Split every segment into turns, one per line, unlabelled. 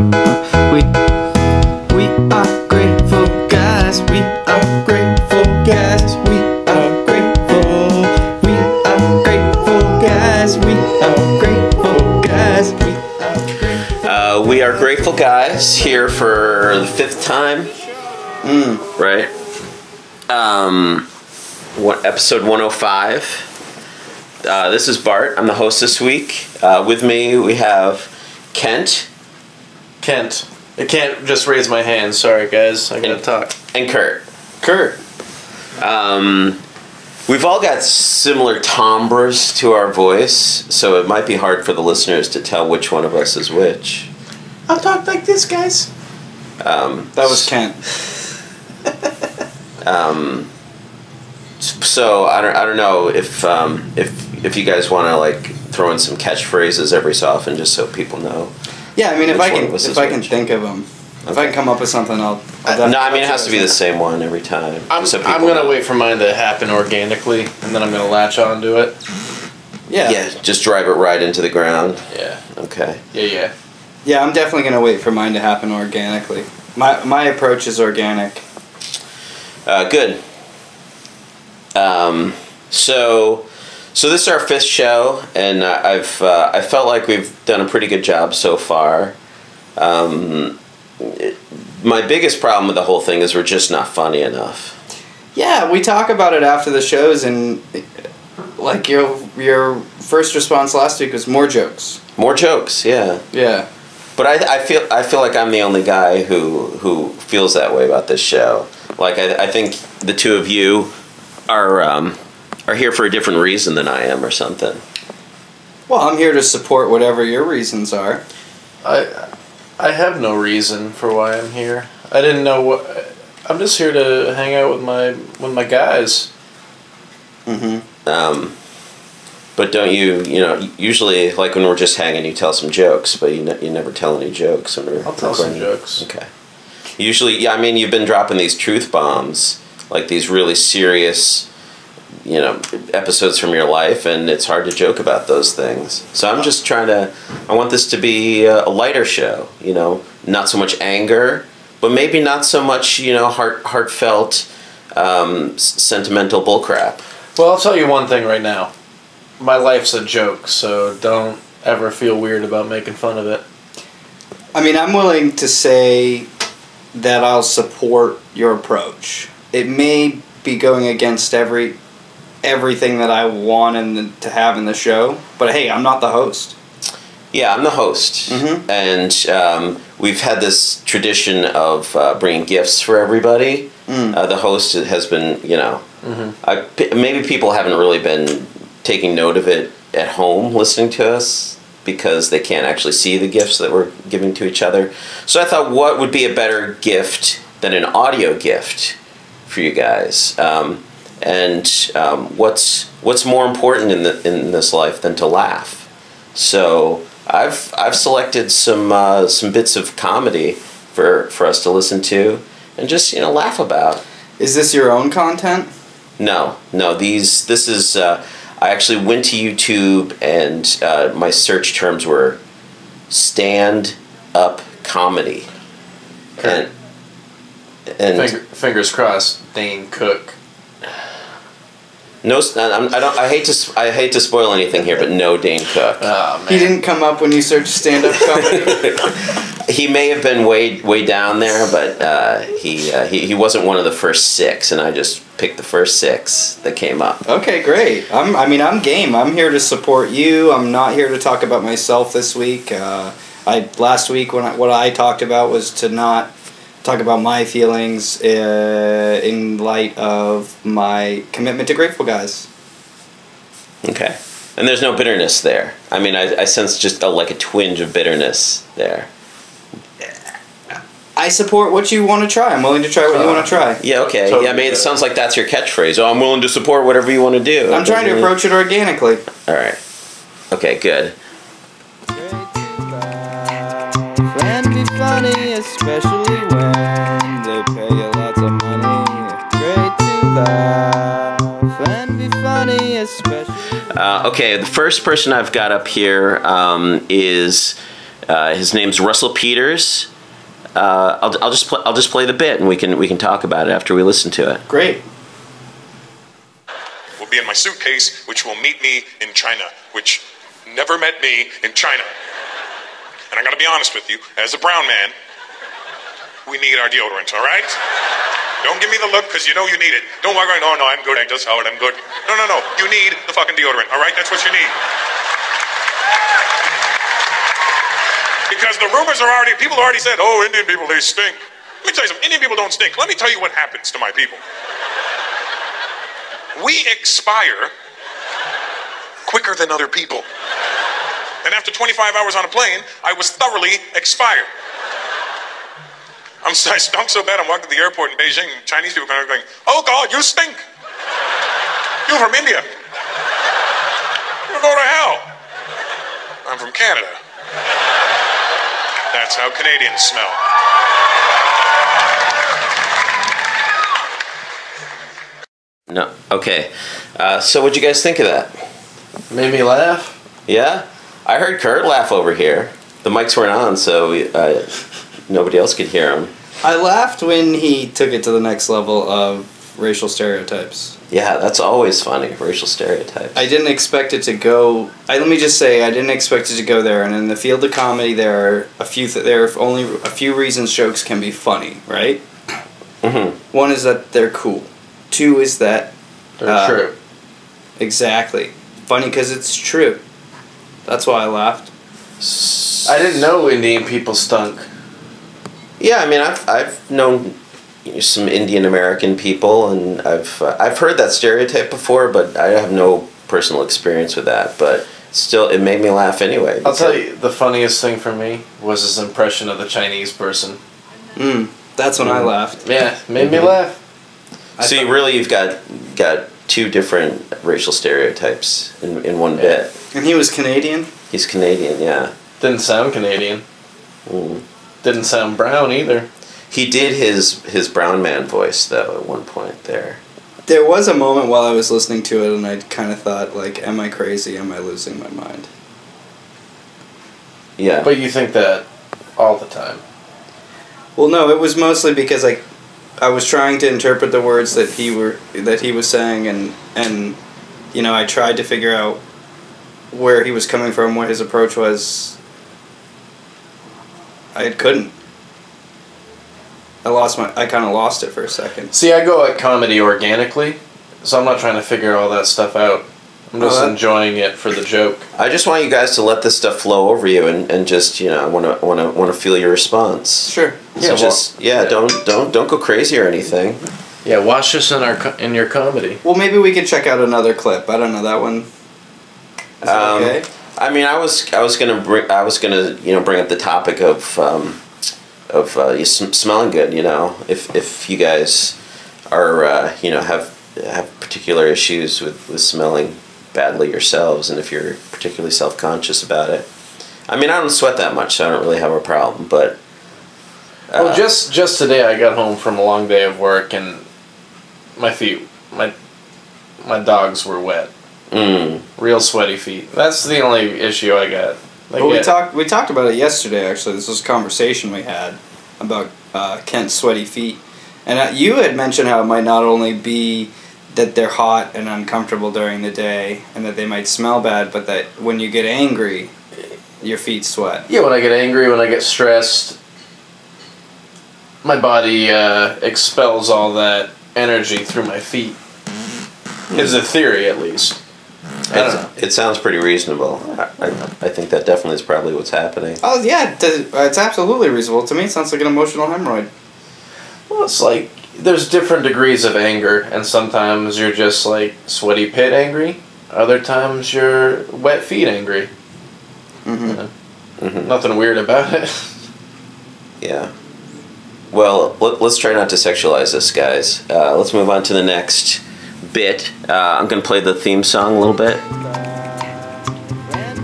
We are grateful guys. We are grateful guys. We are grateful. We are grateful guys. We are grateful guys.
We are grateful guys here for the 5th time. Right. What episode 105? This is Bart. I'm the host this week. With me we have Kent.
I can't just raise my hand. Sorry, guys. I gotta talk.
And Kurt.
Kurt.
We've all got similar timbres to our voice, so it might be hard for the listeners to tell which one of us is which.
I'll talk like this, guys.
That was Kent.
So I don't know if you guys want to like throw in some catchphrases every so often, just so people know.
Yeah, I mean, if I can
which.
think of them, if I can come up with something, I'll
No, I mean it has to be the same one every time.
I'm gonna wait for mine to happen organically, and then I'm gonna latch on to it.
Yeah, just drive it right into the ground.
Yeah.
Okay.
Yeah.
Yeah, I'm definitely gonna wait for mine to happen organically. My approach is organic.
Good. So this is our 5th show, and I felt like we've done a pretty good job so far. My biggest problem with the whole thing is we're just not funny enough.
Yeah, we talk about it after the shows, and like your first response last week was more jokes.
More jokes, yeah.
Yeah.
But I feel like I'm the only guy who feels that way about this show. Like I think the two of you are here for a different reason than I am, or something.
Well, I'm here to support whatever your reasons are.
I have no reason for why I'm here. I didn't know what. I'm just here to hang out with my guys.
Mm-hmm.
But don't you usually, like when we're just hanging, you tell some jokes, but you never tell any jokes when we're
I'll tell some jokes.
Okay. Usually, yeah, I mean, you've been dropping these truth bombs, like these really serious, episodes from your life, and it's hard to joke about those things. So I'm just I want this to be a lighter show, not so much anger, but maybe not so much, heartfelt, sentimental bullcrap.
Well, I'll tell you one thing right now. My life's a joke, so don't ever feel weird about making fun of it.
I mean, I'm willing to say that I'll support your approach. It may be going against everything that I want to have in the show, but hey, I'm not the host.
Yeah, I'm the host, and we've had this tradition of bringing gifts for everybody. The host has been, maybe people haven't really been taking note of it at home listening to us because they can't actually see the gifts that we're giving to each other. So I thought, what would be a better gift than an audio gift for you guys? What's more important in this life than to laugh? So I've selected some bits of comedy for us to listen to and just laugh about.
Is this your own content?
No. This is. I actually went to YouTube and my search terms were stand-up comedy.
Okay.
And
fingers crossed, Dane Cook.
No, I hate to spoil anything here, but no Dane Cook.
Oh, man.
He didn't come up when you searched stand-up comedy.
He may have been way down there, but he wasn't one of the first 6, and I just picked the first 6 that came up.
Okay, great. I'm game. I'm here to support you. I'm not here to talk about myself this week. Last week what I talked about was to not talk about my feelings in light of my commitment to Grateful Guys.
Okay. And there's no bitterness there. I mean, I sense just like a twinge of bitterness there.
I support what you want to try. I'm willing to try what you want to try.
Yeah, okay.
Totally
I mean, it sounds like that's your catchphase. Oh, I'm willing to support whatever you want to do.
I'm trying to approach it organically.
All right. Okay, good.
And be funny, especially when they pay you lots of money. Great to laugh and be funny, especially.
Okay, the first person I've got up here is His name's Russell Peters. I'll just play the bit, and we can talk about it after we listen to it.
Great.
Will be in my suitcase, which will meet me in China, which never met me in China. And I gotta be honest with you, as a brown man, we need our deodorant, all right? Don't give me the look, because you know you need it. Don't walk around, oh no, I'm good, I just Howard, I'm good. No, no, no, you need the fucking deodorant, all right? That's what you need. Because the rumors are already, people already said, oh, Indian people, they stink. Let me tell you something, Indian people don't stink. Let me tell you what happens to my people. We expire quicker than other people. And after 25 hours on a plane, I was thoroughly expired. I stunk so bad, I'm walking to the airport in Beijing, and Chinese people are going, oh God, you stink. You're from India. You go to hell. I'm from Canada. That's how Canadians smell.
No, okay. So what'd you guys think of that?
Made me laugh.
Yeah? I heard Kurt laugh over here. The mics weren't on, so nobody else could hear him.
I laughed when he took it to the next level of racial stereotypes.
Yeah, that's always funny, racial stereotypes.
I didn't expect it to go. Let me just say, I didn't expect it to go there. And in the field of comedy, there are only a few reasons jokes can be funny, right?
Mm-hmm.
One is that they're cool. Two is that
They're true.
Exactly. Funny because it's true. That's why I laughed.
I didn't know Indian people stunk.
Yeah, I mean, I've known some Indian American people, and I've heard that stereotype before, but I have no personal experience with that. But still, it made me laugh anyway.
I'll tell you, the funniest thing for me was his impression of the Chinese person.
That's when I laughed.
Yeah, made me laugh.
So you've got two different racial stereotypes in one bit.
And he was Canadian?
He's Canadian, yeah.
Didn't sound Canadian. Didn't sound brown either.
He did his brown man voice, though, at one point there.
There was a moment while I was listening to it and I kind of thought, like, am I crazy? Am I losing my mind?
Yeah.
But you think that all the time.
Well, no, it was mostly because I was trying to interpret the words that he was saying, and you know, I tried to figure out where he was coming from, what his approach was. I couldn't. I kind of lost it for a second.
See, I go at comedy organically, so I'm not trying to figure all that stuff out. I'm just enjoying it for the joke.
I just want you guys to let this stuff flow over you and just, you know, I want to feel your response.
Sure.
So don't go crazy or anything.
Yeah, watch this in your comedy.
Well, maybe we could check out another clip. I don't know that one. Is that okay?
I mean, I was gonna bring up the topic of smelling good. You know, if you guys are have particular issues with smelling badly yourselves, and if you're particularly self-conscious about it. I mean, I don't sweat that much, so I don't really have a problem. But
well, just today I got home from a long day of work, and my feet, my dogs were wet. Real sweaty feet. That's the only issue I got.
We talked about it yesterday. Actually, this was a conversation we had about Kent's sweaty feet, and you had mentioned how it might not only be that they're hot and uncomfortable during the day, and that they might smell bad, but that when you get angry, your feet sweat.
Yeah, when I get angry, when I get stressed, my body expels all that energy through my feet. Is a theory, at least. I don't know.
It sounds pretty reasonable. I think that definitely is probably what's happening.
Oh yeah, it's absolutely reasonable. To me, it sounds like an emotional hemorrhoid.
Well, it's like there's different degrees of anger, and sometimes you're just like sweaty pit angry. Other times you're wet feet angry. Nothing weird about it.
Yeah. Well, let's try not to sexualize this, guys. Let's move on to the next bit. I'm going to play the theme song a little bit.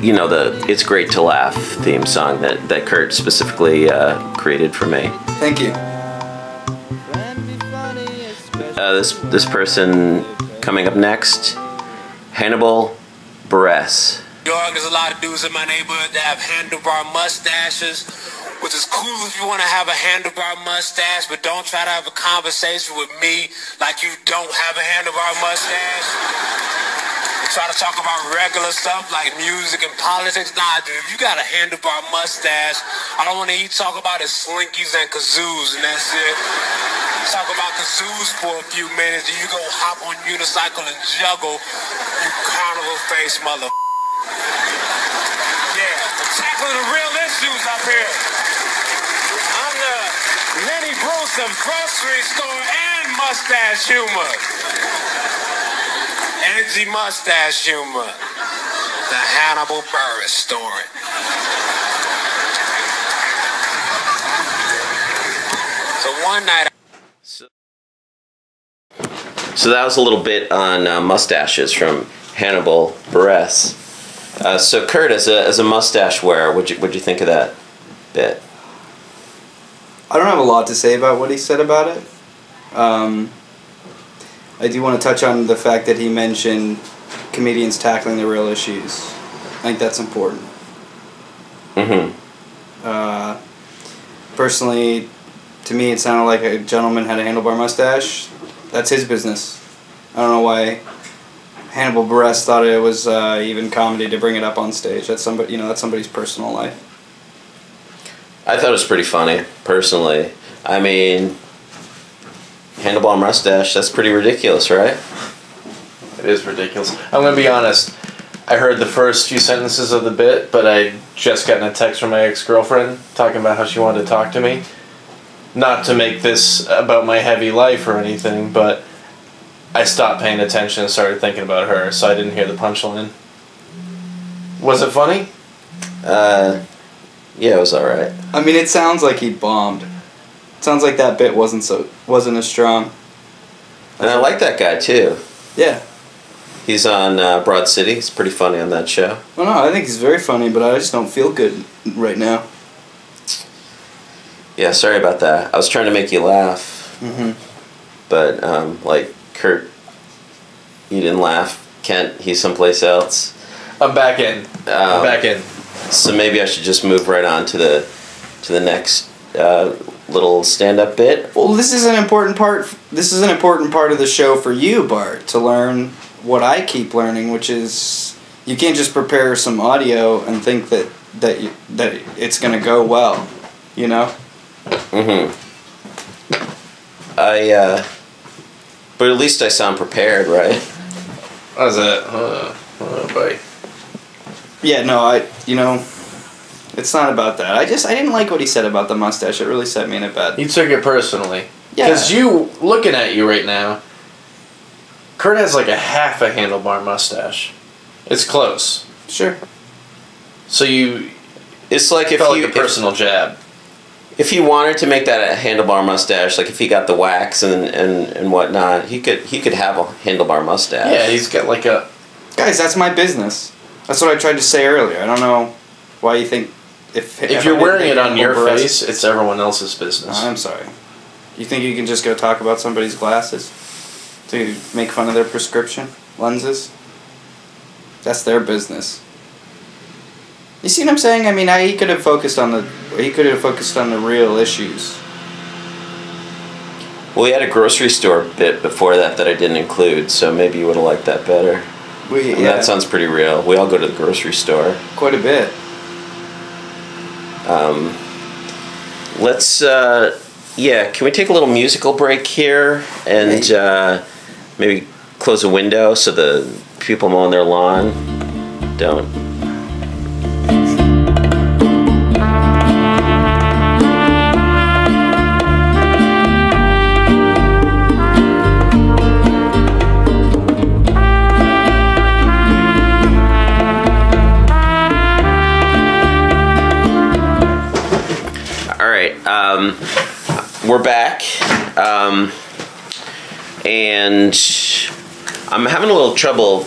You know, the It's Great to Laugh theme song that Kurt specifically created for me.
Thank you.
This person coming up next, Hannibal Buress.
York, there's a lot of dudes in my neighborhood that have handlebar mustaches, which is cool if you want to have a handlebar mustache, but don't try to have a conversation with me like you don't have a handlebar mustache. You try to talk about regular stuff like music and politics. Nah, dude, if you got a handlebar mustache, I don't want to talk about is slinkies and kazoos, and that's it. Talk about kazoos for a few minutes, and you go hop on unicycle and juggle, you carnival face mother. Yeah, tackling the real issues up here. I'm the Lenny Bruce of grocery store and mustache humor. Angie mustache humor. The Hannibal Buress story. So one night.
So that was a little bit on mustaches from Hannibal Buress. So Kurt, as a mustache wearer, what'd you think of that bit?
I don't have a lot to say about what he said about it. I do want to touch on the fact that he mentioned comedians tackling the real issues. I think that's important. Personally, to me, it sounded like a gentleman had a handlebar mustache. That's his business. I don't know why Hannibal Buress thought it was even comedy to bring it up on stage. That's somebody, that's somebody's personal life.
I thought it was pretty funny, personally. I mean, handlebar mustache, that's pretty ridiculous, right?
It is ridiculous. I'm going to be honest. I heard the first few sentences of the bit, but I just gotten a text from my ex-girlfriend talking about how she wanted to talk to me. Not to make this about my heavy life or anything, but I stopped paying attention and started thinking about her, so I didn't hear the punchline. Was it funny?
Yeah, it was alright.
I mean, it sounds like he bombed. It sounds like that bit wasn't as strong.
And I like that guy, too.
Yeah.
He's on Broad City. He's pretty funny on that show.
Well, no, I think he's very funny, but I just don't feel good right now.
Yeah, sorry about that. I was trying to make you laugh. But, like, Kurt, you didn't laugh. Kent, he's someplace else.
I'm back in. I'm back in.
So maybe I should just move right on to the next little stand-up bit.
Well, this is an important part. This is an important part of the show for you, Bart, to learn what I keep learning, which is you can't just prepare some audio and think that it's gonna go well, you know.
But at least I sound prepared, right?
How's that? Oh, boy.
Yeah, no, it's not about that. I didn't like what he said about the mustache. It really set me in a bad.
You took it personally.
Yeah.
Because looking at you right now, Kurt has like a half a handlebar mustache. It's close.
Sure.
So
it's like if
felt like a personal jab.
If he wanted to make that a handlebar mustache, like if he got the wax and whatnot, he could have a handlebar mustache.
Yeah, he's got like a...
Guys, that's my business. That's what I tried to say earlier. I don't know why you think... If
you're wearing it on your face, it's everyone else's business.
I'm sorry. You think you can just go talk about somebody's glasses? To make fun of their prescription lenses? That's their business. You see what I'm saying? I mean, he could have focused on the real issues.
Well, he had a grocery store bit before that I didn't include, so maybe you would have liked that better. That sounds pretty real. We all go to the grocery store.
Quite a bit.
Let's, can we take a little musical break here and maybe close a window so the people mowing their lawn don't. We're back, and I'm having a little trouble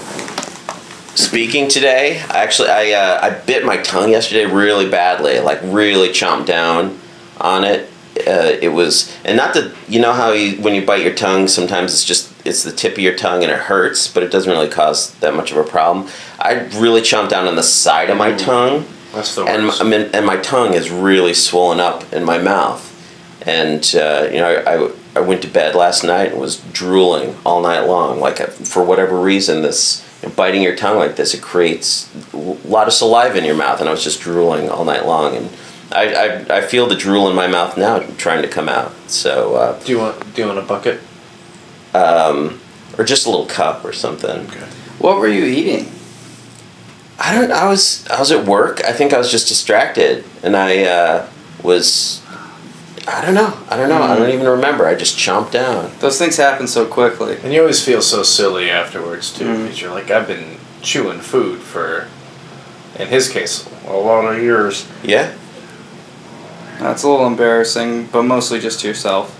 speaking today. I bit my tongue yesterday really badly, like really chomped down on it, it was, and not that, you know how when you bite your tongue, sometimes it's the tip of your tongue and it hurts, but it doesn't really cause that much of a problem. I really chomped down on the side of my tongue.
That's the worst.
And my tongue is really swollen up in my mouth. And, I went to bed last night and was drooling all night long. Like, for whatever reason, biting your tongue like this, it creates a lot of saliva in your mouth, and I was just drooling all night long. And I feel the drool in my mouth now trying to come out. So
do you want a bucket?
Or just a little cup or something.
Okay.
What were you eating?
I was at work. I think I was just distracted, and I don't know. I don't even remember. I just chomped down.
Those things happen so quickly.
And you always feel so silly afterwards too, because you're like, I've been chewing food for, in his case, a lot of years.
Yeah.
That's a little embarrassing, but mostly just to yourself.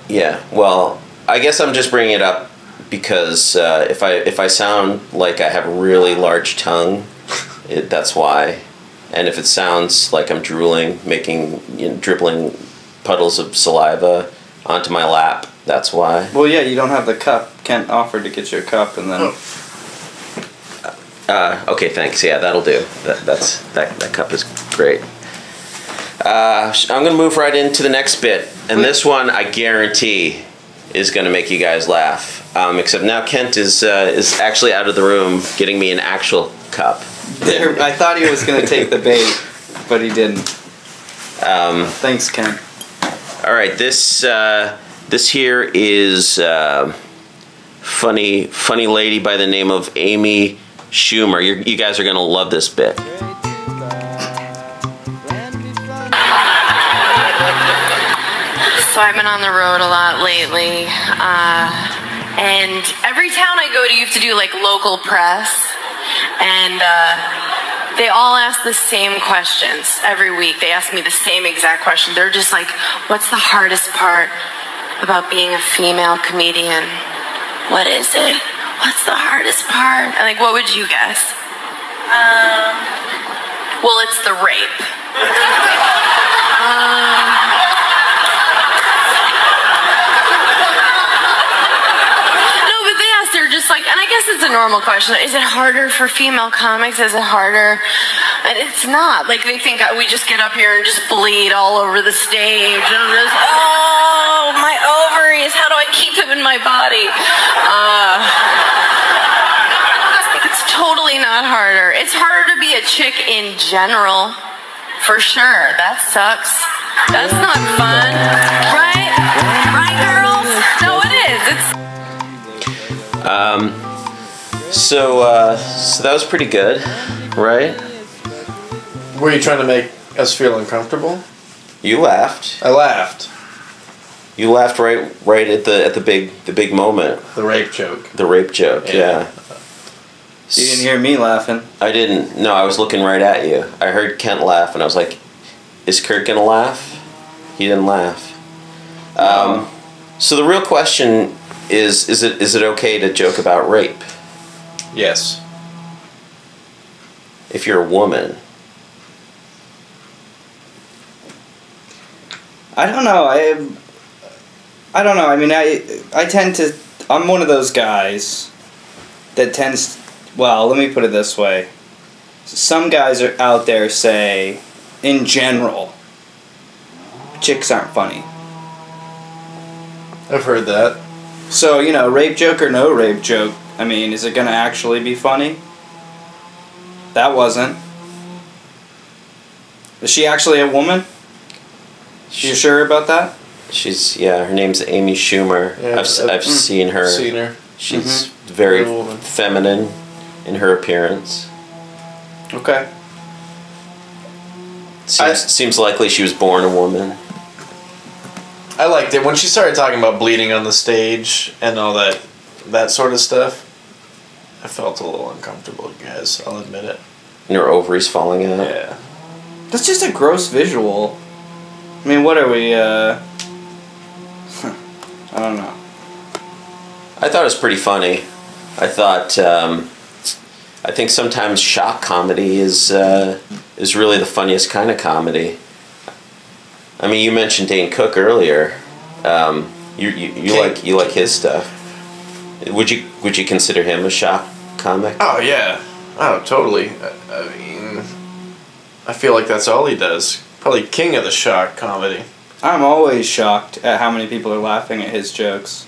Yeah. Well, I guess I'm just bringing it up because if I sound like I have a really large tongue, that's why. And if it sounds like I'm drooling, dribbling puddles of saliva onto my lap, that's why.
Well, yeah, you don't have the cup. Kent offered to get you a cup, and then.
Okay, thanks. Yeah, that'll do. That cup is great. I'm gonna move right into the next bit, and this one I guarantee is gonna make you guys laugh. Except now Kent is actually out of the room getting me an actual cup.
I thought he was going to take the bait, but he didn't. Thanks, Ken.
All right, this here is funny lady by the name of Amy Schumer. You guys are gonna love this bit.
So I've been on the road a lot lately, and every town I go to, you have to do like local press, and they all ask the same questions every week. They ask me the same exact question. They're just like, what's the hardest part about being a female comedian? What is it? What's the hardest part? And like, what would you guess? Well, it's the rape. They're just like, and I guess it's a normal question. Is it harder for female comics? Is it harder? And it's not. Like, they think we just get up here and just bleed all over the stage. And I'm just, oh, my ovaries. How do I keep them in my body? It's totally not harder. It's harder to be a chick in general, for sure. That sucks. That's not fun. Right? Right, girls? No, it is.
So that was pretty good, right?
Were you trying to make us feel uncomfortable?
You laughed.
I laughed.
You laughed right at the big moment.
The rape joke.
The rape joke, yeah.
You didn't hear me laughing.
I didn't. No, I was looking right at you. I heard Kent laugh, and I was like, "Is Kurt gonna laugh?" He didn't laugh. So the real question is it okay to joke about rape?
Yes.
If you're a woman.
I don't know. I don't know. I mean, I tend to. I'm one of those guys that tends. Well, let me put it this way. Some guys are out there say, in general, chicks aren't funny.
I've heard that.
So, rape joke or no rape joke, I mean, is it going to actually be funny? That wasn't. Is she actually a woman? You sure about that?
Her name's Amy Schumer.
Yeah,
I've seen her.
Seen her.
She's very feminine in her appearance.
Okay.
Seems likely she was born a woman.
I liked it when she started talking about bleeding on the stage and all that sort of stuff. I felt a little uncomfortable, guys. I'll admit it.
And her ovaries falling out.
Yeah.
That's just a gross visual. I mean, what are we, I don't know.
I thought it was pretty funny. I thought, I think sometimes shock comedy is really the funniest kind of comedy. I mean, you mentioned Dane Cook earlier. You like his stuff. Would you consider him a shock comic?
Oh yeah. Oh totally. I mean, I feel like that's all he does. Probably king of the shock comedy.
I'm always shocked at how many people are laughing at his jokes.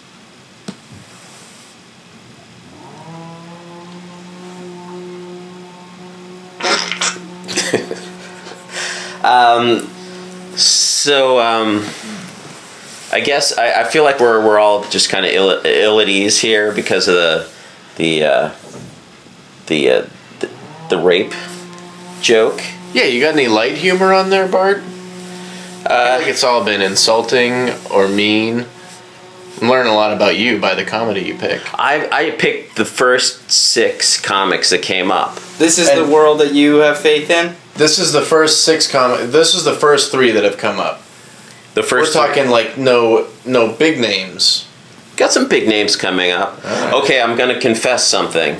I guess I feel like we're all just kind of ill at ease here because of the rape joke.
Yeah, you got any light humor on there, Bart? I think it's all been insulting or mean. I'm learning a lot about you by the comedy you pick.
I picked the first 6 comics that came up.
This is the world that you have faith in?
This is the first 6 This is the first 3 that have come up.
The first
We're talking like no big names.
Got some big names coming up. Right. Okay, I'm gonna confess something.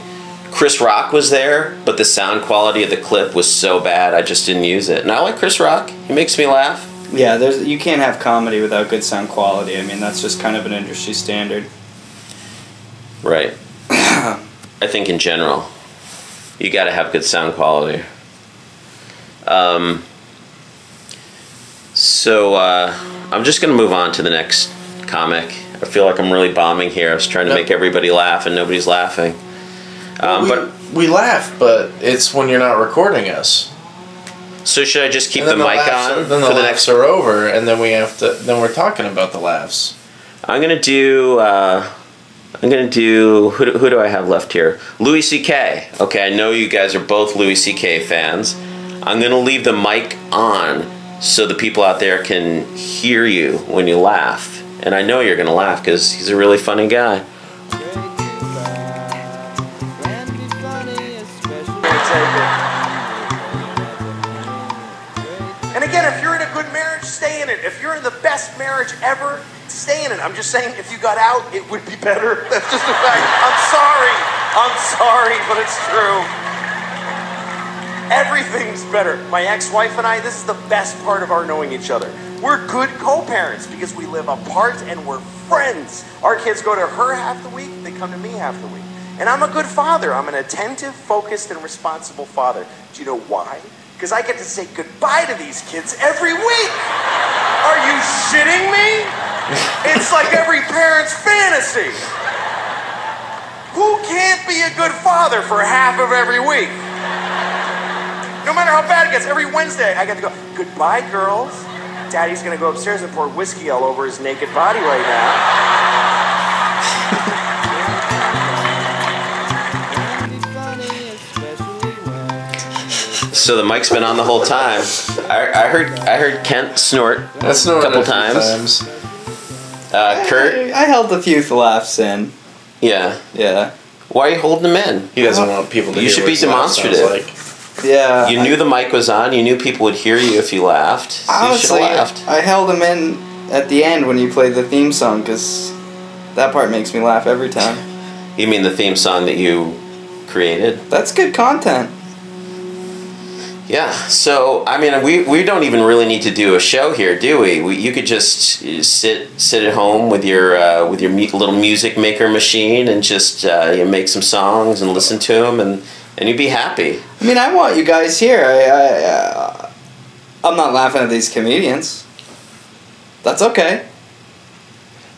Chris Rock was there, but the sound quality of the clip was so bad I just didn't use it. And I like Chris Rock. He makes me laugh.
Yeah, you can't have comedy without good sound quality. I mean, that's just kind of an industry standard.
Right. I think in general, you got to have good sound quality. I'm just going to move on to the next comic. I feel like I'm really bombing here. I was trying to make everybody laugh, and nobody's laughing.
We laugh, but it's when you're not recording us.
So should I just keep the mic on?
Then the laughs are over, and then then we're talking about the laughs.
I'm gonna do. Who do I have left here? Louis C.K. Okay, I know you guys are both Louis C.K. fans. I'm gonna leave the mic on so the people out there can hear you when you laugh, and I know you're gonna laugh because he's a really funny guy.
And again, if you're in a good marriage, stay in it. If you're in the best marriage ever, stay in it. I'm just saying, if you got out, it would be better. That's just a fact. I'm sorry, but it's true. Everything's better. My ex-wife and I, this is the best part of our knowing each other. We're good co-parents because we live apart and we're friends. Our kids go to her half the week, they come to me half the week. And I'm a good father. I'm an attentive, focused, and responsible father. Do you know why? Because I get to say goodbye to these kids every week. Are you shitting me? It's like every parent's fantasy. Who can't be a good father for half of every week? No matter how bad it gets, every Wednesday I get to go, goodbye, girls. Daddy's gonna go upstairs and pour whiskey all over his naked body right now.
So the mic's been on the whole time. I heard Kent snort a couple times. Kurt,
I held a few laughs in.
Yeah.
Yeah.
Why are you holding them in?
He doesn't want people to.
You should be demonstrative.
Yeah.
You knew the mic was on. You knew people would hear you if you laughed. So
honestly,
you should have laughed.
I held them in at the end when you played the theme song because that part makes me laugh every time.
You mean the theme song that you created?
That's good content.
Yeah, so I mean, we don't even really need to do a show here, do we? You could just sit at home with your little music maker machine and just make some songs and listen to them, and you'd be happy.
I mean, I want you guys here. I'm not laughing at these comedians. That's okay.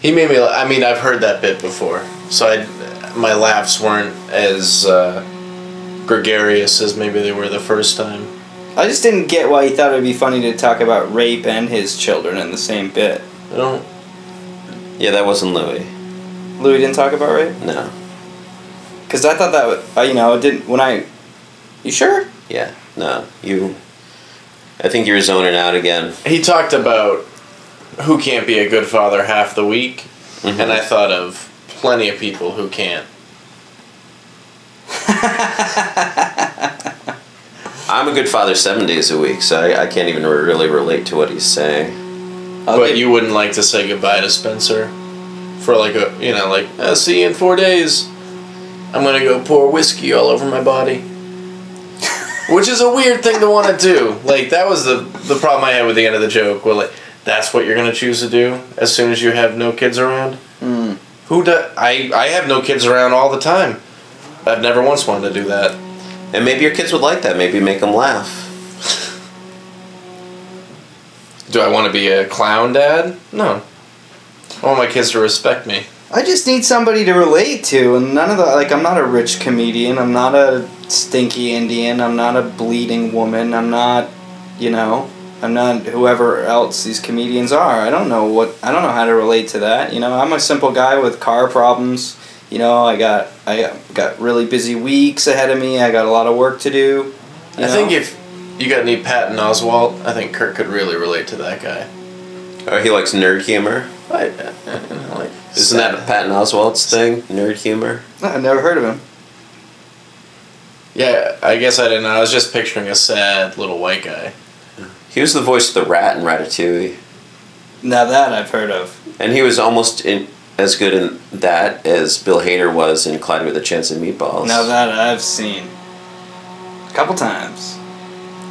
He made me. I mean, I've heard that bit before, so my laughs weren't as gregarious as maybe they were the first time.
I just didn't get why he thought it would be funny to talk about rape and his children in the same bit.
I don't.
Yeah, that wasn't Louis.
Louis didn't talk about rape?
No.
Because I thought that would, didn't, when I... You sure?
Yeah, no. I think you were zoning out again.
He talked about who can't be a good father half the week, and I thought of plenty of people who can't.
I'm a good father 7 days a week, so I can't even really relate to what he's saying.
But you wouldn't like to say goodbye to Spencer? For see you in 4 days. I'm gonna go pour whiskey all over my body. Which is a weird thing to want to do. Like, that was the problem I had with the end of the joke. Well, like, That's what you're gonna choose to do as soon as you have no kids around? I have no kids around all the time. I've never once wanted to do that.
And maybe your kids would like that. Maybe make them laugh.
Do I want to be a clown dad? No. I want my kids to respect me.
I just need somebody to relate to, and none of the, like, I'm not a rich comedian, I'm not a stinky Indian, I'm not a bleeding woman, I'm not, you know, I'm not whoever else these comedians are. I don't know how to relate to that, you know. I'm a simple guy with car problems, you know. I got really busy weeks ahead of me. I got a lot of work to do.
I think if you got any Patton Oswalt, I think Kurt could really relate to that guy.
Oh, he likes nerd humor. Isn't that Patton Oswalt's thing? Nerd humor?
I've never heard of him.
Yeah, I guess I didn't know. I was just picturing a sad little white guy.
He was the voice of the rat in Ratatouille.
Now that I've heard of.
And he was almost as good in that as Bill Hader was in Clyde with a Chance of Meatballs.
Now that I've seen. A couple times.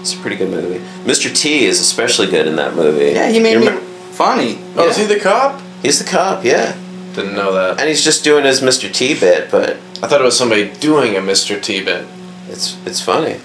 It's a pretty good movie. Mr. T is especially good in that movie.
Yeah, he made me funny.
Oh, yeah. Is he the cop?
He's the cop, yeah.
Didn't know that.
And he's just doing his Mr. T bit, but
I thought it was somebody doing a Mr. T bit.
It's funny.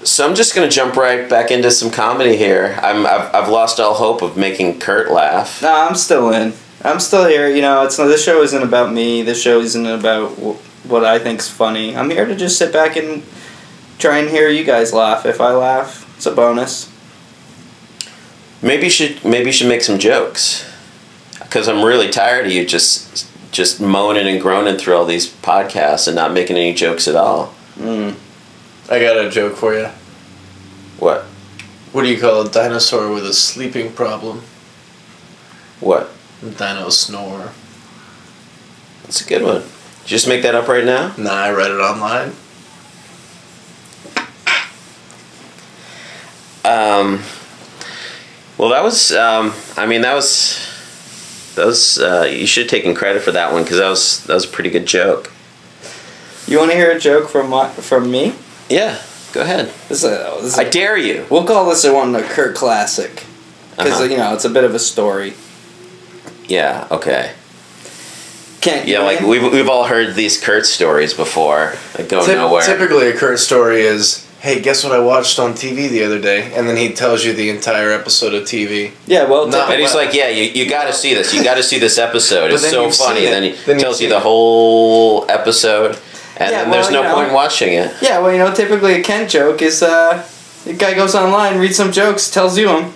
So I'm just gonna jump right back into some comedy here. I've lost all hope of making Kurt laugh.
No, I'm still in. I'm still here. You know, this show isn't about me. This show isn't about what I think's funny. I'm here to just sit back and try and hear you guys laugh. If I laugh, it's a bonus.
Maybe you should make some jokes, because I'm really tired of you just moaning and groaning through all these podcasts and not making any jokes at all.
I got a joke for you.
What?
What do you call a dinosaur with a sleeping problem?
What?
Dino snore.
That's a good one. Did you just make that up right now?
Nah, I read it online.
Well, that was. You should have taken credit for that one, because that was a pretty good joke.
You want to hear a joke from me?
Yeah, go ahead. I dare you.
We'll call this a Kurt classic, because you know, it's a bit of a story.
Yeah. Okay.
Can't.
Yeah, like we've all heard these Kurt stories before that go nowhere.
Typically, a Kurt story is, "Hey, guess what I watched on TV the other day?" And then he tells you the entire episode of TV.
Yeah, well,
and he's like, "Yeah, you got to see this. You got to see this episode. It's so funny." Then he tells you the
it.
whole episode. And then there's no point watching it.
Yeah, well, you know, typically a Kent joke is, the guy goes online, reads some jokes, tells you them.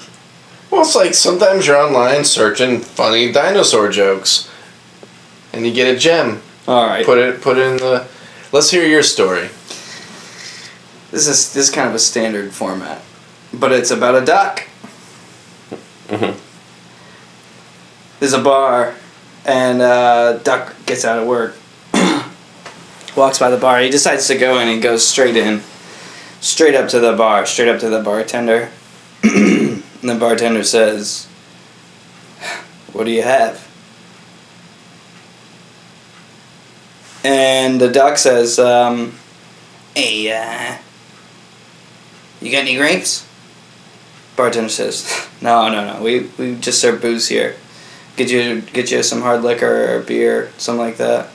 Well, it's like sometimes you're online searching funny dinosaur jokes, and you get a gem.
All right.
Put it in the. Let's hear your story.
This is kind of a standard format, but it's about a duck. There's a bar, and duck gets out of work. Walks by the bar. He decides to go in and goes straight up to the bar, straight up to the bartender. And the bartender says, "What do you have?" And the duck says, "Hey, you got any grapes?" Bartender says, No. We just serve booze here. Get you some hard liquor or beer, something like that.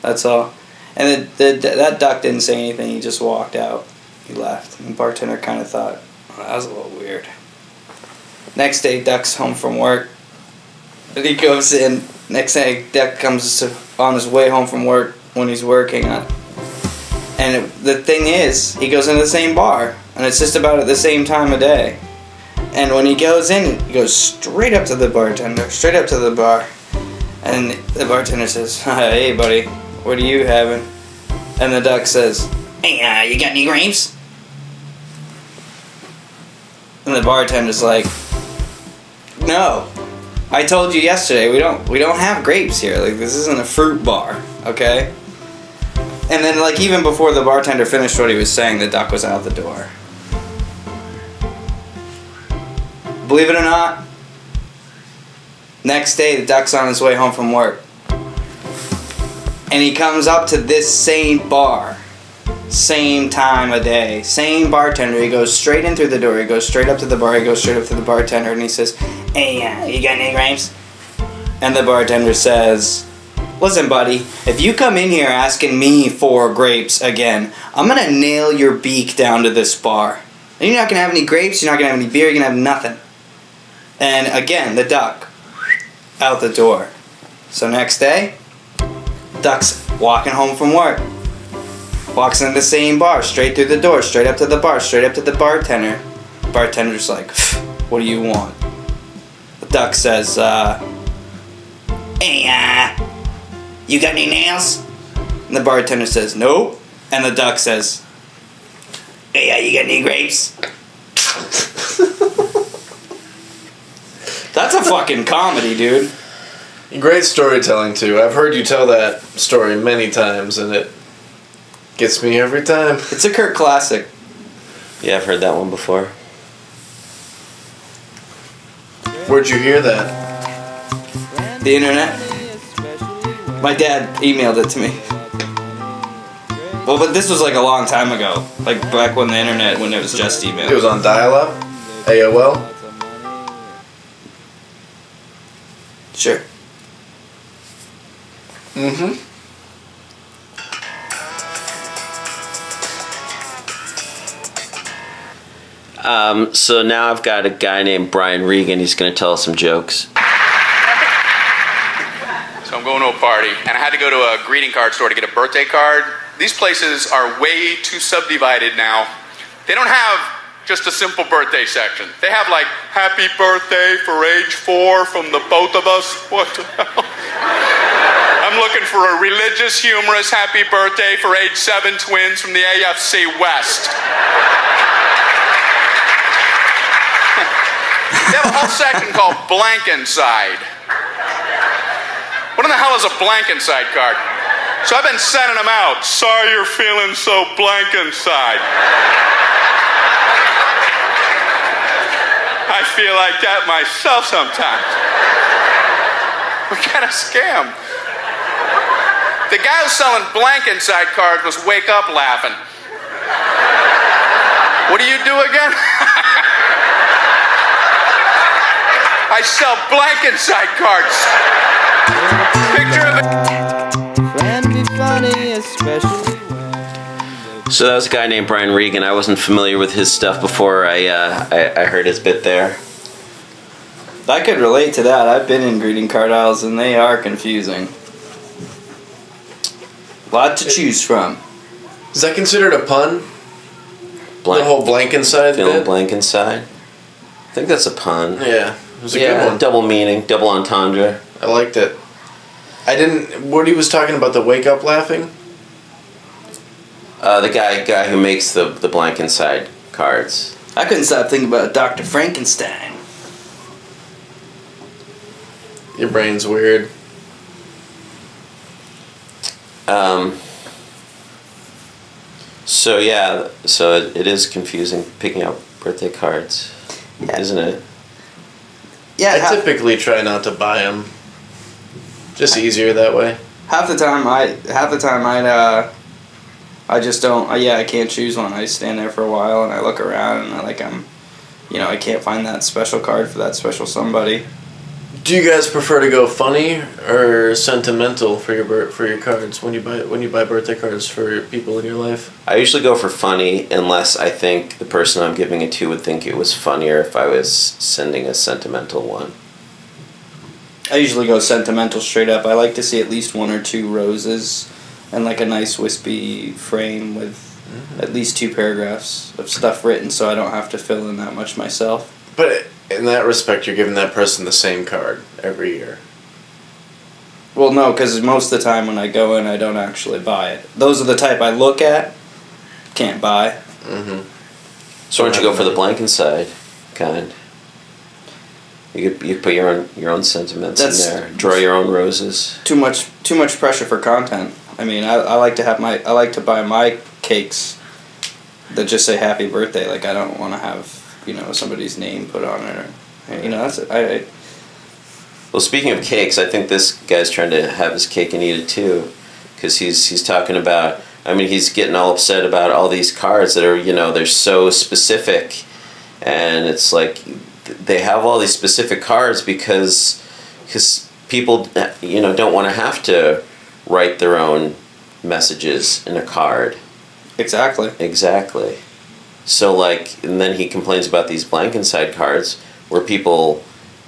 That's all." And that duck didn't say anything. He just walked out. He left. And the bartender kind of thought, that was a little weird. Next day, Duck's home from work. And he goes in. Next day, Duck comes on his way home from work when he's working on it. And the thing is, he goes into the same bar. And it's just about at the same time of day. And when he goes in, he goes straight up to the bartender. Straight up to the bar. And the bartender says, "Hey, buddy. What are you having?" And the duck says, "Hey, you got any grapes?" And the bartender's like, "No, I told you yesterday we don't have grapes here. Like, this isn't a fruit bar, okay?" And then, like, even before the bartender finished what he was saying, the duck was out the door. Believe it or not, Next day, the duck's on his way home from work. And he comes up to this same bar. Same time of day. Same bartender. He goes straight in through the door. He goes straight up to the bar. He goes straight up to the bartender and he says, "Hey, you got any grapes?" And the bartender says, "Listen, buddy, if you come in here asking me for grapes again, I'm going to nail your beak down to this bar. And you're not going to have any grapes, you're not going to have any beer, you're going to have nothing." And again, the duck, out the door. So next day, duck's walking home from work. Walks into the same bar, straight through the door, straight up to the bar, straight up to the bartender. Bartender's like, "What do you want?" The duck says, "Hey, you got any nails?" And the bartender says, "Nope." And the duck says, "Hey, you got any grapes?" That's a fucking comedy, dude.
Great storytelling, too. I've heard you tell that story many times, and it gets me every time.
It's a Kurt classic.
Yeah, I've heard that one before.
Where'd you hear that?
The internet. My dad emailed it to me. Well, but this was like a long time ago. Like back when the internet, when it was just email.
It was on dial-up? AOL?
Sure.
Mm-hmm.
So now I've got a guy named Brian Regan. He's going to tell us some jokes.
So I'm going to a party, and I had to go to a greeting card store to get a birthday card. These places are way too subdivided now. They don't have just a simple birthday section. They have like, "Happy birthday for age 4 from the both of us." What the hell? I'm looking for a religious, humorous happy birthday for age 7 twins from the AFC West. They have a whole section called Blankenside. What in the hell is a Blankenside card? So I've been sending them out. "Sorry you're feeling so blank inside." I feel like that myself sometimes. What kind of scam? The guy who's selling Blankenside cards must wake up laughing. What do you do again? I sell Blankenside cards. Picture of it.
So that was a guy named Brian Regan. I wasn't familiar with his stuff before I heard his bit there.
I could relate to that. I've been in greeting card aisles and they are confusing. Lot to choose from.
Is that considered a pun?
Blank,
the whole Blankenside
feeling
bit?
blank inside. I think that's a pun.
Yeah, it was a good one.
Double meaning, double entendre.
I liked it. I didn't. What he was talking about, the wake up laughing?
The guy who makes the Blankenside cards.
I couldn't stop thinking about Dr. Frankenstein.
Your brain's weird.
So yeah, so it is confusing picking out birthday cards, isn't it?
Yeah,
I typically try not to buy them. Just easier that way.
Half the time I just don't. I can't choose one. I stand there for a while and I look around and I can't find that special card for that special somebody.
Do you guys prefer to go funny or sentimental for your cards when you buy birthday cards for people in your life?
I usually go for funny unless I think the person I'm giving it to would think it was funnier if I was sending a sentimental one.
I usually go sentimental straight up. I like to see at least 1 or 2 roses and like a nice wispy frame with at least 2 paragraphs of stuff written so I don't have to fill in that much myself.
But in that respect, you're giving that person the same card every year.
Well, no, because most of the time when I go in, I don't actually buy it. Those are the type I look at, can't buy.
Mm-hmm.
So why don't you go for the Blankenside kind? You could put your own sentiments in there. Draw your own roses.
Too much pressure for content. I mean, I like to buy my cakes that just say happy birthday. Like I don't want to have somebody's name put on it or that's
Well, speaking of cakes, I think this guy's trying to have his cake and eat it too, because he's talking about. I mean, he's getting all upset about all these cards that are, they're so specific, and it's like they have all these specific cards because people, don't want to have to write their own messages in a card. Exactly. So, like, and then he complains about these blank inside cards where people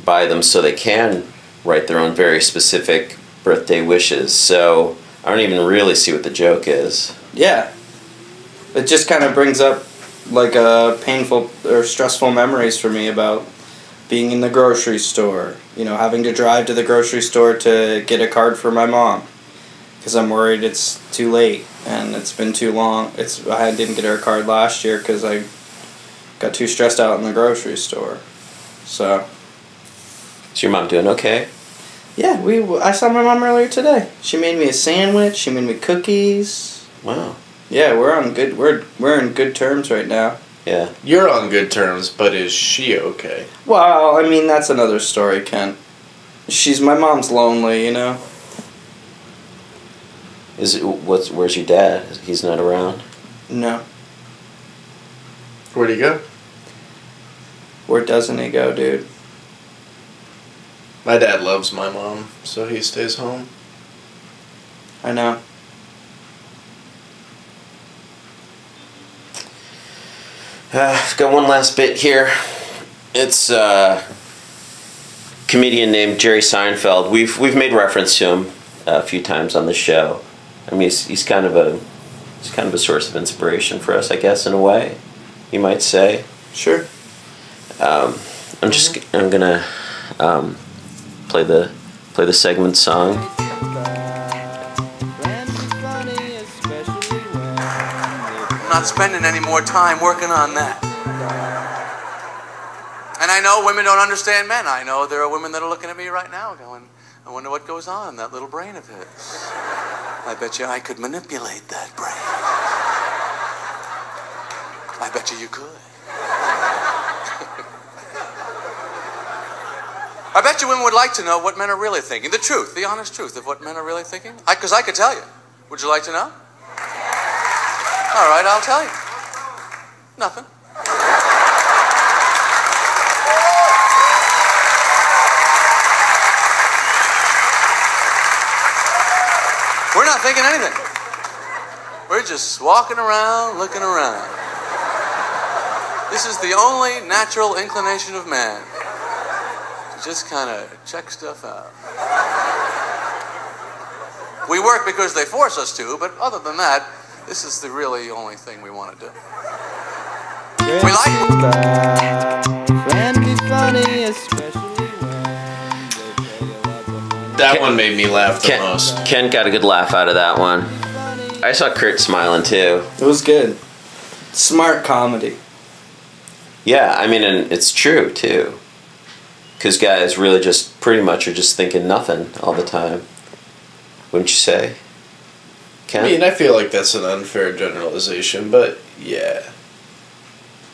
buy them so they can write their own very specific birthday wishes. So I don't even really see what the joke is.
Yeah. It just kind of brings up like painful or stressful memories for me about being in the grocery store. Having to drive to the grocery store to get a card for my mom because I'm worried it's too late and it's been too long. I didn't get her a card last year because I got too stressed out in the grocery store. So.
Is your mom doing okay?
Yeah, I saw my mom earlier today. She made me a sandwich. She made me cookies.
Wow.
Yeah, we're in good terms right now.
Yeah.
You're on good terms, but is she okay?
Well, I mean, that's another story, Kent. My mom's lonely,
Where's your dad? He's not around?
No.
Where'd he go?
Where doesn't he go, dude?
My dad loves my mom, so he stays home.
I know.
I've got one last bit here. It's a comedian named Jerry Seinfeld. We've made reference to him a few times on the show. I mean, he's kind of a source of inspiration for us, I guess, in a way, you might say.
Sure.
I'm gonna play the segment song.
I'm not spending any more time working on that. And I know women don't understand men. I know there are women that are looking at me right now going, I wonder what goes on in that little brain of his. I bet you I could manipulate that brain. I bet you could. I bet you women would like to know what men are really thinking. The truth, the honest truth of what men are really thinking. Because I could tell you. Would you like to know? All right, I'll tell you. Nothing. We're not thinking anything. We're just walking around, looking around. This is the only natural inclination of man. To just kind of check stuff out. We work because they force us to, but other than that, this is the really only thing we want to do. We like
That one made me laugh the most.
Ken got a good laugh out of that one. I saw Kurt smiling too.
It was good. Smart comedy.
Yeah, I mean, and it's true too. Because guys really just pretty much are just thinking nothing all the time. Wouldn't you say? Ken?
I mean, I feel like that's an unfair generalization, but yeah.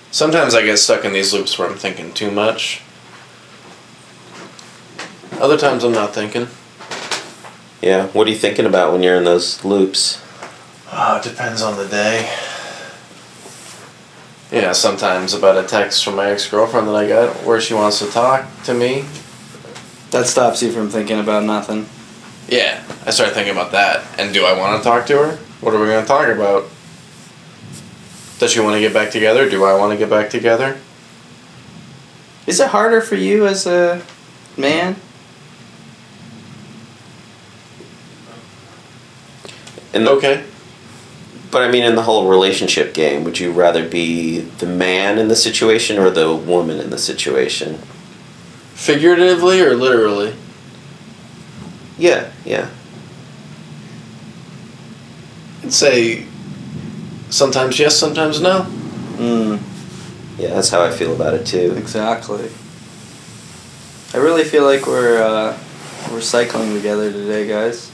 Sometimes I get stuck in these loops where I'm thinking too much. Other times I'm not thinking.
Yeah, what are you thinking about when you're in those loops?
Oh, it depends on the day. Yeah, sometimes about a text from my ex-girlfriend that I got where she wants to talk to me.
That stops you from thinking about nothing.
Yeah, I started thinking about that. And do I want to talk to her? What are we going to talk about? Does she want to get back together? Do I want to get back together?
Is it harder for you as a man?
Okay.
But I mean, in the whole relationship game, would you rather be the man in the situation or the woman in the situation?
Figuratively or literally?
Yeah.
I'd say sometimes yes, sometimes no.
Yeah, that's how I feel about it too.
Exactly. I really feel like we're cycling together today, guys.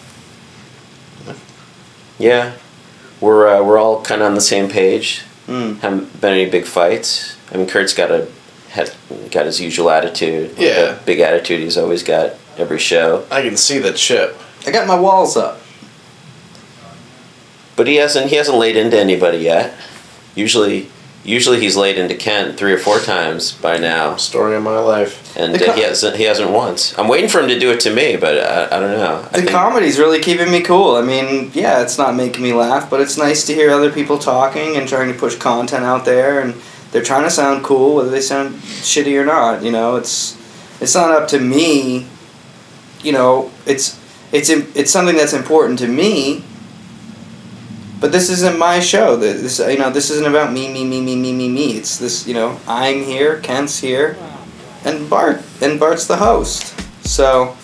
Yeah, we're all kind of on the same page. Haven't been any big fights. I mean, Kurt's got his usual attitude.
Yeah,
the big attitude he's always got. every show.
I can see the chip.
I got my walls up.
But he hasn't laid into anybody yet. Usually he's laid into Kent 3 or 4 times by now.
Story of my life.
And he hasn't once. I'm waiting for him to do it to me, but I don't know.
The comedy's really keeping me cool. I mean, yeah, it's not making me laugh, but it's nice to hear other people talking and trying to push content out there, and they're trying to sound cool, whether they sound shitty or not. You know, it's not up to me. You know, it's something that's important to me. But this isn't my show. This isn't about me. It's this, I'm here, Kent's here, and Bart's the host. So,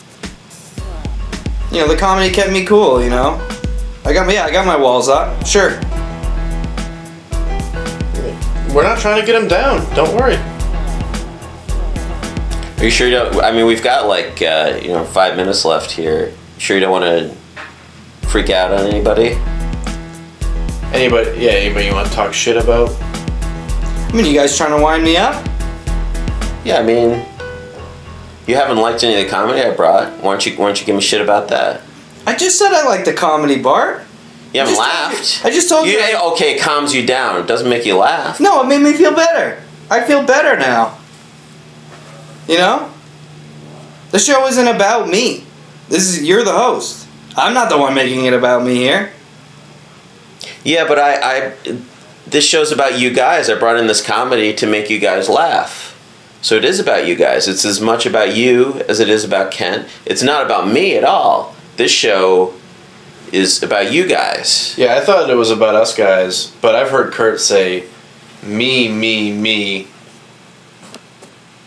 the comedy kept me cool, I got my walls up, sure.
We're not trying to get him down, don't worry.
Are you sure you don't, I mean, we've got 5 minutes left here. You sure you don't want to freak out on anybody?
Anybody you want to talk shit about?
I mean, you guys trying to wind me up?
Yeah, I mean, you haven't liked any of the comedy I brought. Why don't you give me shit about that?
I just said I like the comedy, Bart.
You haven't laughed.
I just told you.
Okay, it calms you down. It doesn't make you laugh.
No, it made me feel better. I feel better now. The show isn't about me. You're the host. I'm not the one making it about me here.
Yeah, but this show's about you guys. I brought in this comedy to make you guys laugh. So it is about you guys. It's as much about you as it is about Kent. It's not about me at all. This show is about you guys.
Yeah, I thought it was about us guys, but I've heard Kurt say, me.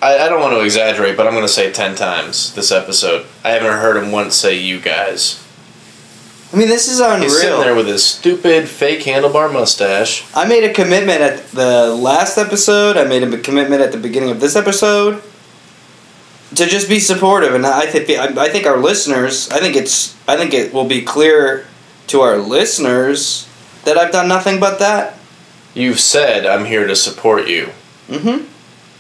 I don't want to exaggerate, but I'm going to say 10 times this episode. I haven't heard him once say you guys.
I mean, this is unreal.
He's sitting there with his stupid fake handlebar mustache.
I made a commitment at the last episode. I made a commitment at the beginning of this episode to just be supportive, and I think our listeners. I think it will be clear to our listeners that I've done nothing but that.
You've said I'm here to support you.
Mm-hmm.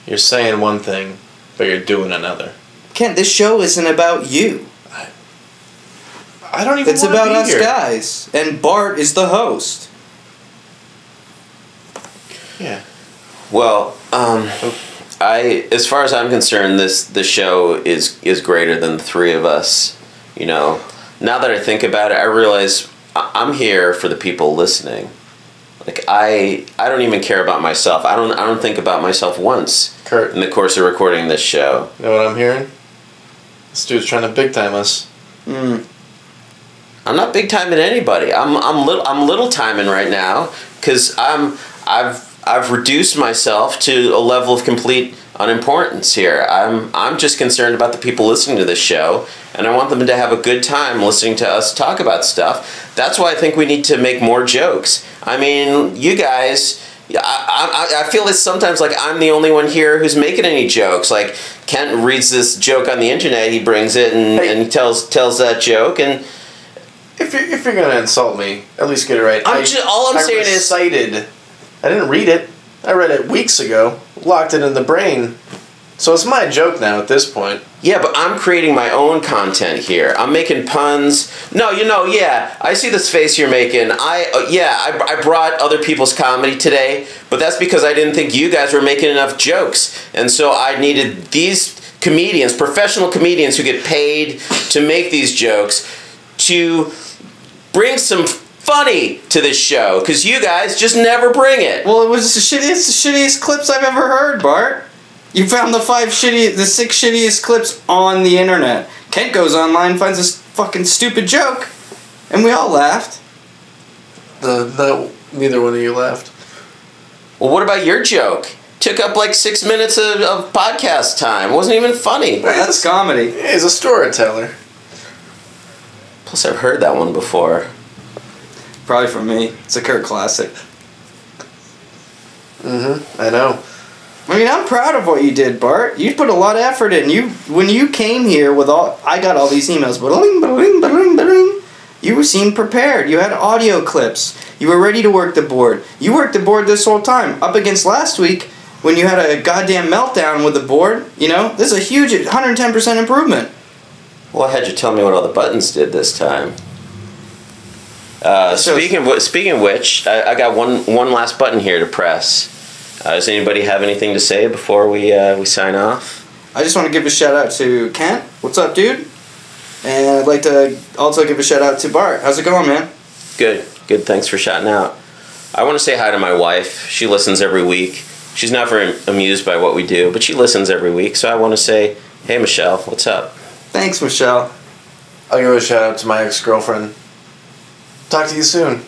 You're saying one thing, but you're doing another.
Kent, this show isn't about you.
I don't even.
It's about us guys, and Bart is the host.
Yeah.
Well, as far as I'm concerned, the show is greater than the 3 of us. Now that I think about it, I realize I'm here for the people listening. Like I don't even care about myself. I don't think about myself once,
Kurt,
in the course of recording this show.
You know what I'm hearing? This dude's trying to big time us.
I'm not big timing anybody. I'm little timing right now because I've reduced myself to a level of complete unimportance here. I'm just concerned about the people listening to this show, and I want them to have a good time listening to us talk about stuff. That's why I think we need to make more jokes. I mean, you guys, I feel like sometimes like I'm the only one here who's making any jokes. Like Kent reads this joke on the internet, he brings it and he tells that joke, and
if you're gonna insult me, at least get it right.
All I'm saying is
I didn't read it. I read it weeks ago, locked it in the brain. So it's my joke now at this point.
Yeah, but I'm creating my own content here. I'm making puns. No, I see this face you're making. I brought other people's comedy today, but that's because I didn't think you guys were making enough jokes. And so I needed these comedians, professional comedians who get paid to make these jokes, to bring some funny to this show, because you guys just never bring it.
Well, it's the shittiest clips I've ever heard, Bart. You found the 6 shittiest clips on the internet. Kent goes online, finds this fucking stupid joke, and we all laughed.
Neither one of you laughed.
Well, what about your joke? Took up like 6 minutes of podcast time. It wasn't even funny.
Well, that's comedy.
He's a storyteller.
Plus, I've heard that one before.
Probably from me. It's a Kurt classic.
I know.
I mean, I'm proud of what you did, Bart. You put a lot of effort in. When you came here I got all these emails. You seemed prepared. You had audio clips. You were ready to work the board. You worked the board this whole time. Up against last week, when you had a goddamn meltdown with the board, this is a huge 110% improvement.
Well, I had you tell me what all the buttons did this time. Speaking of which, I got one last button here to press. Does anybody have anything to say before we sign off?
I just want to give a shout out to Kent. What's up, dude? And I'd like to also give a shout out to Bart. How's it going, man?
Good. Thanks for shouting out. I want to say hi to my wife. She listens every week. She's not very amused by what we do, but she listens every week. So I want to say, hey, Michelle, what's up?
Thanks, Michelle.
I'll give a shout out to my ex-girlfriend. Talk to you soon.